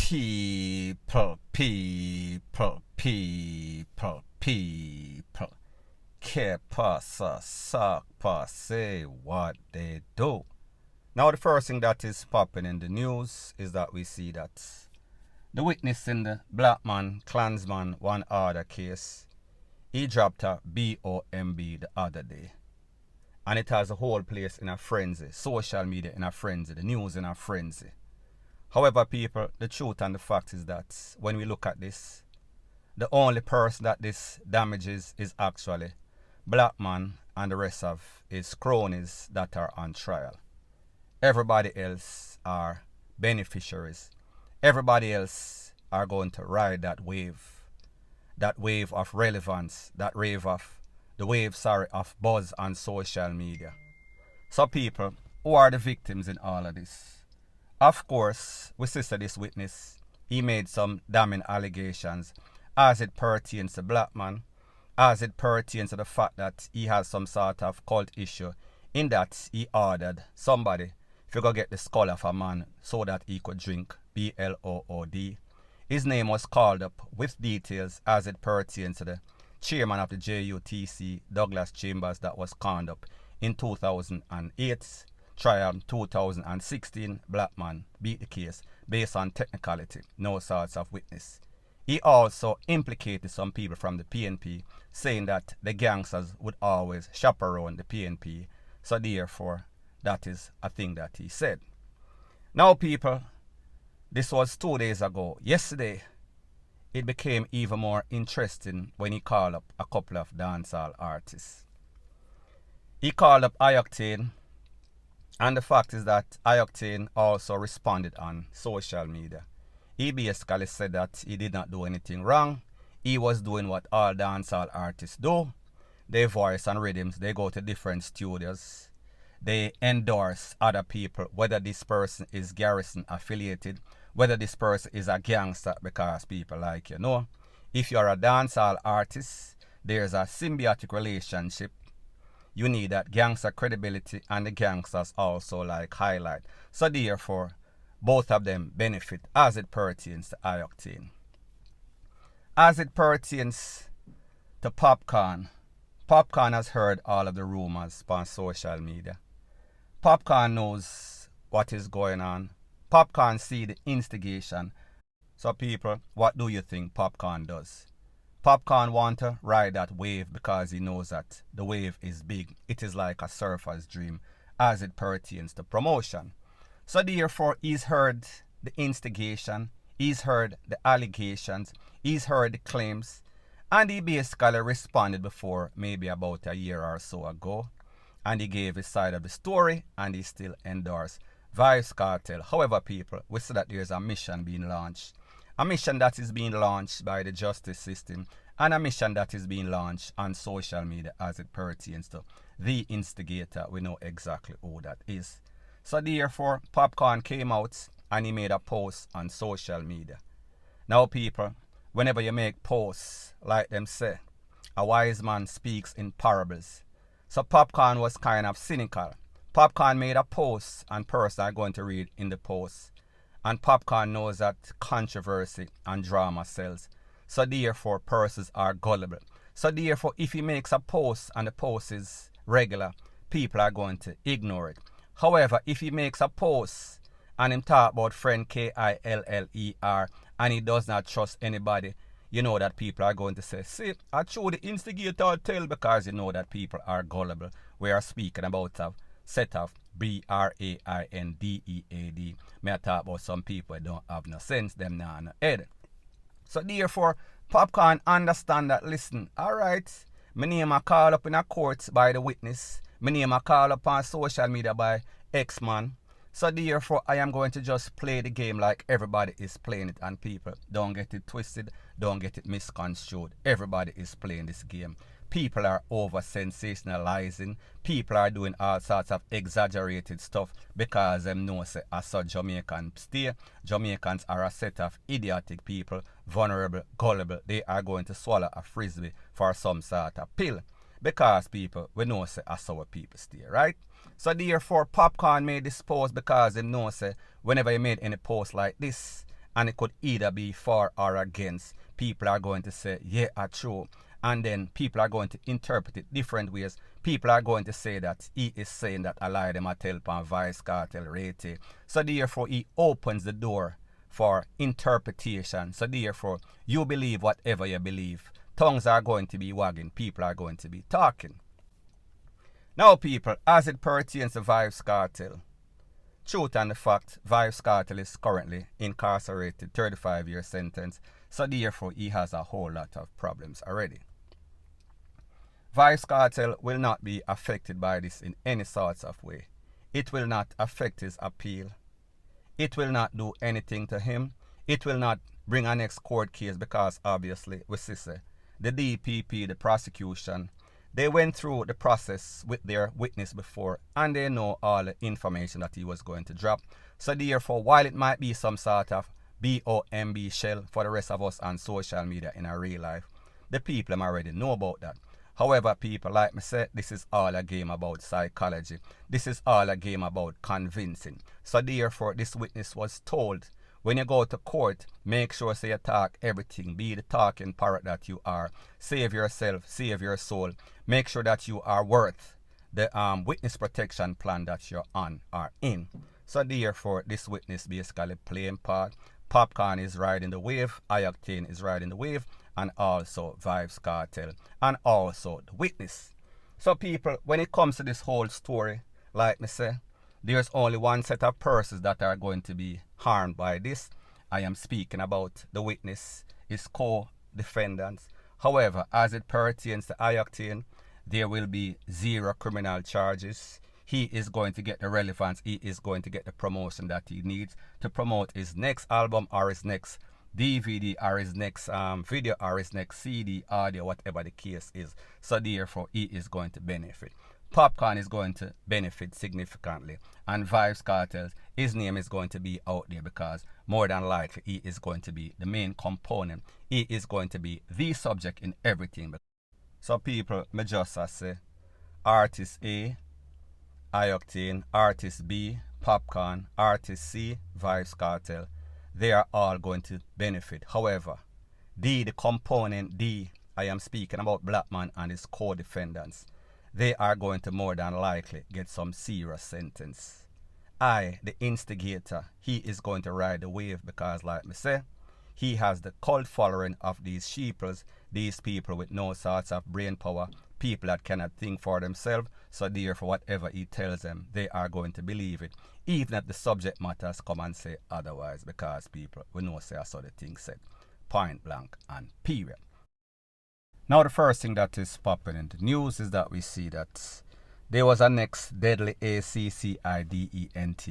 People. Que pasa, suck, say what they do. Now, the first thing that is popping in the news is that we see that the witness in the Black Man, Klansman, one other case, he dropped a BOMB the other day. And it has a whole place in a frenzy, social media in a frenzy, the news in a frenzy. However, people, the truth and the fact is that when we look at this, the only person that this damages is actually Black Man and the rest of his cronies that are on trial. Everybody else are beneficiaries. Everybody else are going to ride that wave of relevance, the wave of buzz on social media. So people, who are the victims in all of this? Of course, we sister this witness, he made some damning allegations as it pertains to Black Man, as it pertains to the fact that he has some sort of cult issue, in that he ordered somebody to go get the skull of a man so that he could drink blood. His name was called up with details as it pertains to the chairman of the JUTC, Douglas Chambers, that was conned up in 2008. Trial 2016, Black Man beat the case based on technicality, no sorts of witness. He also implicated some people from the PNP, saying that the gangsters would always chaperone the PNP, so therefore that is a thing that he said. Now people, this was 2 days ago. Yesterday, it became even more interesting when he called up a couple of dancehall artists. He called up Octane, and the fact is that Octane also responded on social media. He basically said that he did not do anything wrong. He was doing what all dancehall artists do. They voice and rhythms, they go to different studios. They endorse other people, whether this person is Garrison affiliated, whether this person is a gangster, because people like, if you're a dancehall artist, there's a symbiotic relationship. You need that gangster credibility, and the gangsters also like highlight. So therefore, both of them benefit as it pertains to Octane. As it pertains to POPCAAN, POPCAAN has heard all of the rumors on social media. POPCAAN knows what is going on. POPCAAN see the instigation. So people, what do you think POPCAAN does? POPCAAN want to ride that wave because he knows that the wave is big. It is like a surfer's dream as it pertains to promotion. So therefore, he's heard the instigation, he's heard the allegations, he's heard the claims, and he basically responded before maybe about a year or so ago, and he gave his side of the story, and he still endorsed Vybz Kartel. However, people, we see that there's a mission being launched. A mission that is being launched by the justice system, and a mission that is being launched on social media as it pertains to the instigator. We know exactly who that is. So therefore, POPCAAN came out and he made a post on social media. Now people, whenever you make posts, like them say, a wise man speaks in parables. So POPCAAN was kind of cynical. POPCAAN made a post, and person are going to read in the post. And POPCAAN knows that controversy and drama sells. So therefore, persons are gullible. So therefore, if he makes a post and the post is regular, people are going to ignore it. However, if he makes a post and him talk about friend Killer and he does not trust anybody, you know that people are going to say, see, I true the instigator tell, because you know that people are gullible. We are speaking about a set of BRAINDEAD. May I talk about some people that don't have no sense, them now no head. So therefore, POPCAAN understand that, listen, alright, my name I call up in a court by the witness, my name I call up on social media by X-Man. So therefore, I am going to just play the game like everybody is playing it, and people, don't get it twisted, don't get it misconstrued. Everybody is playing this game. People are over sensationalizing. People are doing all sorts of exaggerated stuff because them know say as a Jamaican stay. Jamaicans are a set of idiotic people, vulnerable, gullible. They are going to swallow a frisbee for some sort of pill. Because people, we know say as our people stay, right? So therefore, POPCAAN made this post because they know say whenever he made any post like this, and it could either be for or against. People are going to say, yeah, true. And then people are going to interpret it different ways. People are going to say that he is saying that a lie them a tell pan Vybz Kartel rate. So therefore he opens the door for interpretation. So therefore you believe whatever you believe. Tongues are going to be wagging. People are going to be talking. Now people, as it pertains to Vybz Kartel, truth and the fact, Vybz Kartel is currently incarcerated, 35-year sentence. So therefore he has a whole lot of problems already. Vybz Kartel will not be affected by this in any sorts of way. It will not affect his appeal. It will not do anything to him. It will not bring a next court case because obviously we see the DPP, the prosecution, they went through the process with their witness before and they know all the information that he was going to drop. So therefore, while it might be some sort of BOMB shell for the rest of us on social media in our real life, the people already know about that. However, people, like me said, this is all a game about psychology. This is all a game about convincing. So therefore, this witness was told, when you go to court, make sure you talk everything. Be the talking parrot that you are. Save yourself, save your soul. Make sure that you are worth the witness protection plan that you're on or in. So therefore, this witness basically playing part. POPCAAN is riding the wave, I-Octane is riding the wave, and also Vybz Kartel, and also the witness. So people, when it comes to this whole story, like me say, there's only one set of persons that are going to be harmed by this. I am speaking about the witness, his co-defendants. However, as it pertains to I-Octane, there will be 0 criminal charges. He is going to get the relevance, he is going to get the promotion that he needs to promote his next album or his next DVD or his next video or his next CD, audio, whatever the case is. So therefore, he is going to benefit. POPCAAN is going to benefit significantly. And Vybz Kartel, his name is going to be out there because more than likely he is going to be the main component. He is going to be the subject in everything. So people, me just say, artist A, I-Octane, artist B, POPCAAN, artist C, Vybz Kartel, they are all going to benefit. However, D, the component D, I am speaking about Blackman and his co-defendants, they are going to more than likely get some serious sentence. I, the instigator, he is going to ride the wave because, like me say, he has the cult following of these sheeples, these people with no sorts of brain power, people that cannot think for themselves, so therefore whatever he tells them, they are going to believe it, even if the subject matters come and say otherwise, because people, we know say I saw the thing said, point blank and period. Now the first thing that is popping in the news is that we see that there was a next deadly accident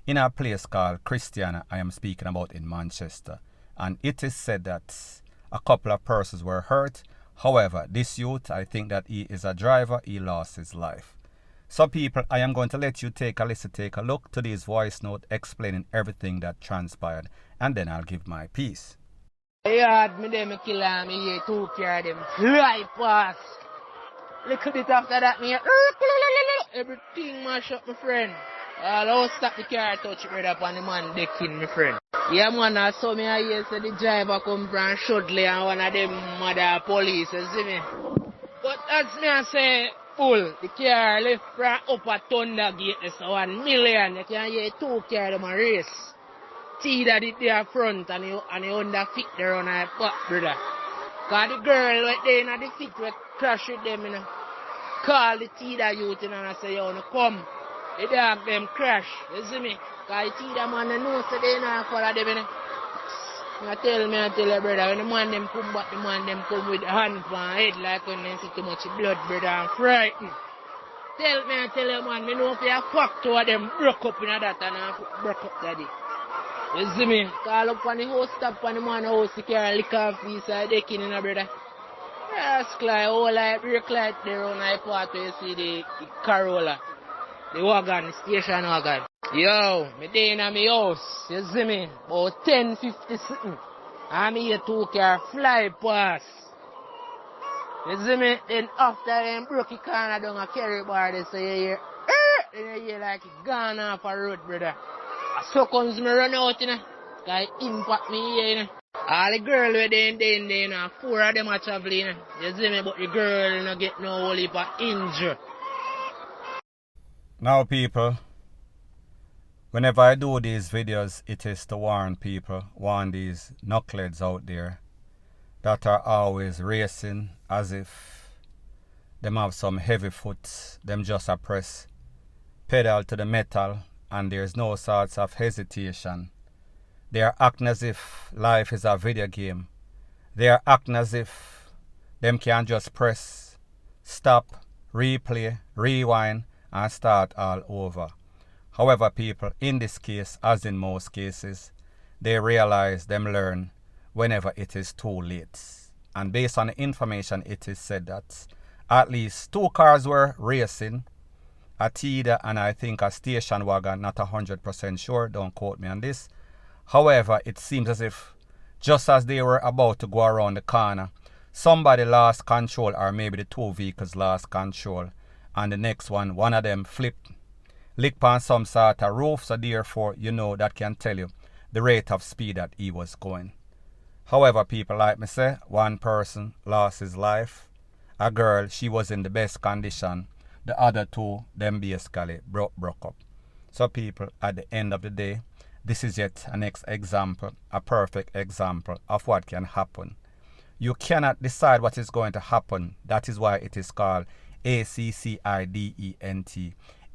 in a place called Christiana, I am speaking about in Manchester, and it is said that a couple of persons were hurt. However, this youth, I think that he is a driver, he lost his life. So people, I am going to let you take a listen, take a look to this voice note explaining everything that transpired, and then I'll give my piece. Yeah, me them kill and me here 2 car them fly past. Little bit after that me everything mash up my friend. I'll stop the car touch brother upon the man decking my friend. Yeah man, I saw me here say the driver come from Shudley and one of them mother police, you see me. But that's me I say full. The car left from upper Thunder Gate, so 1 million. You can hear 2 car them a race. See that it there front and you under fit there on her butt, brother. Cause the girl right there in the fit will crash with them, you know. Call the Tida youth and I say, you wanna come. They have them crash, you see me? Cause the Tida man, they know so they not follow them, you know. I tell you, brother, when the man them come back, the man them come with hand on head like when they see too much blood, brother, and frightened. Tell you, man, me know if you fuck two of them broke up in that and I broke up daddy. You see me? Call up on the house, stop on the man house, the car lick off piece of decking in a brother. Yes, Clyde, all like brake light there on the part where you see the Corolla. The wagon, the station wagon. Yo, me day in my house, you see me? About 10:50 something. I'm here 2 car fly past. You see me? Then after them broke the corner down a carry bar, they say you hear, then you hear like it gone off a road, brother. So comes me run out, you know. Cause it impact me here, you know. All the girls were there, you know, 4 of them are traveling, you know. You see me, but the girl no get no whole heap of injury. Now people, whenever I do these videos, it is to warn people, warn these knuckleheads out there that are always racing as if them have some heavy foot, them just a press pedal to the metal and there's no sorts of hesitation. They are acting as if life is a video game. They are acting as if them can just press stop, replay, rewind and start all over. However, people, in this case, as in most cases, they realize, them learn whenever it is too late. And based on the information, it is said that at least 2 cars were racing, a Tida and I think a station wagon, not 100% sure, don't quote me on this. However, it seems as if just as they were about to go around the corner, somebody lost control, or maybe the 2 vehicles lost control, and the next one of them flipped, licked on some sort of roof, so therefore, you know, that can tell you the rate of speed that he was going. However, people, like me say, one person lost his life. A girl, she was in the best condition. The other 2, them basically broke up. So people, at the end of the day, this is yet an example, a perfect example of what can happen. You cannot decide what is going to happen. That is why it is called accident.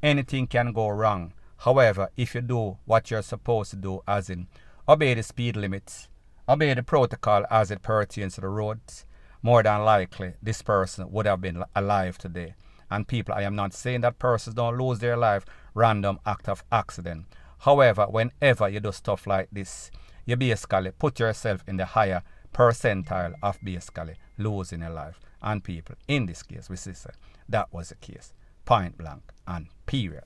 Anything can go wrong. However, if you do what you're supposed to do, as in obey the speed limits, obey the protocol as it pertains to the roads, more than likely this person would have been alive today. And people, I am not saying that persons don't lose their life random act of accident. However, whenever you do stuff like this, you basically put yourself in the higher percentile of basically losing your life. And people, in this case, we see that was the case. Point blank and period.